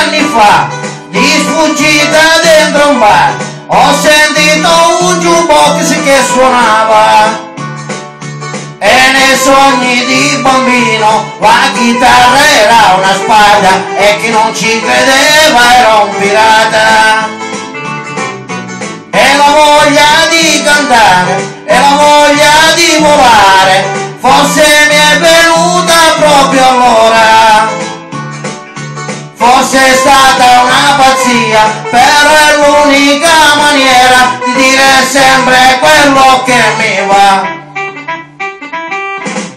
anni fa, di sfuggita dentro un bar, ho sentito un jukebox che suonava e nei sogni di bambino la chitarra era una spada e chi non ci credeva era un pirata. E la voglia di cantare e la voglia di volare forse mi è venuta proprio allora. Forse è stata una pazzia, però è l'unica maniera di dire sempre quello che mi va.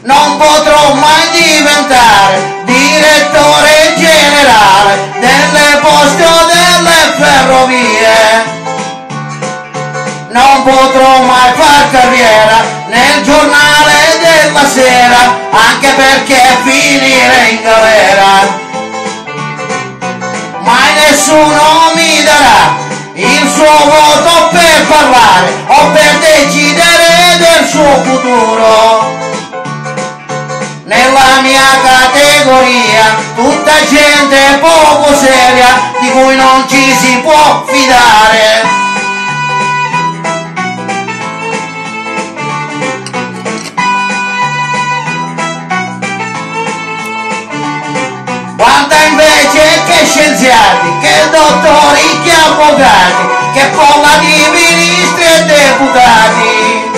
Non potrò mai diventare direttore generale delle poste o delle ferrovie. Non potrò mai far carriera nel giornale della sera, anche perché finire in galera. Mai nessuno mi darà il suo voto per parlare o per decidere del suo futuro. Nella mia categoria tutta gente poco seria di cui non ci si può fidare. Quanta invece che scienziati, che dottori, che avvocati, che folla di ministri e deputati.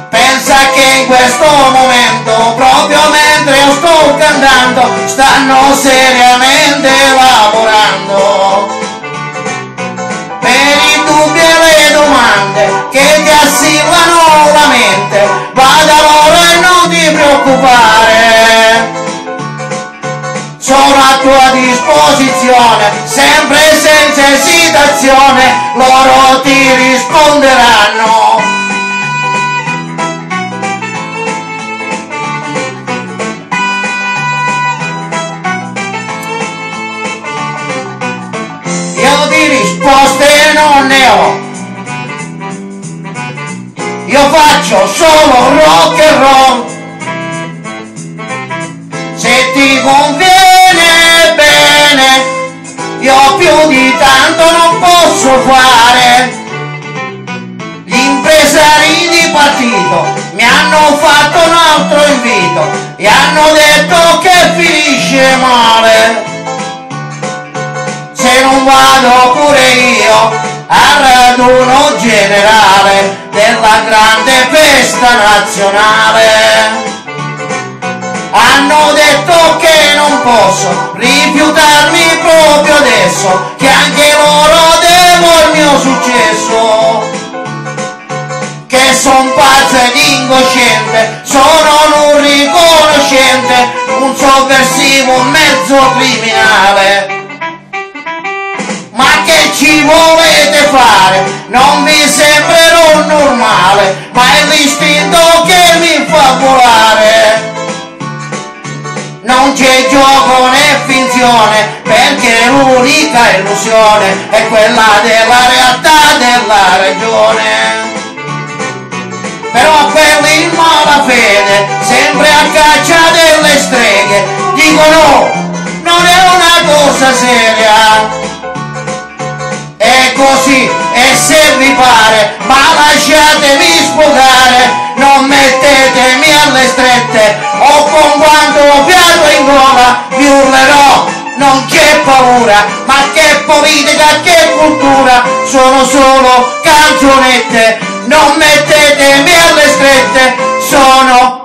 Pensa che in questo momento, proprio mentre io sto cantando, stanno seriamente lavorando per i dubbi e le domande che ti assillano la mente. Va da loro e non ti preoccupare, sono a tua disposizione, sempre senza esitazione, loro ti risponderanno. Io di risposte non ne ho, io faccio solo rock and roll. Se ti conviene bene, io più di tanto non posso fare. Gli impresari di partito mi hanno fatto un altro invito e hanno detto che finisce male se non vado pure io al raduno generale della grande festa nazionale. Hanno detto che non posso rifiutarmi proprio adesso, che anche loro devo il mio successo, che son pazzo ed incosciente, sono un riconoscente, un sovversivo, un mezzo criminale. Ma che ci volete fare? Non vi sembrerò normale, ma è l'istinto che mi fa volare. Non c'è gioco né finzione, perché l'unica illusione è quella della realtà della ragione. Però quelli in malafede, sempre a caccia delle streghe, dicono non è una cosa seria. È così, e se vi pare, ma lasciatemi sfogare, non mettetemi alle strette, o con quanto fiato in gola vi urlerò, non c'è paura, ma che politica, che cultura, sono solo canzonette, non mettetemi alle strette, sono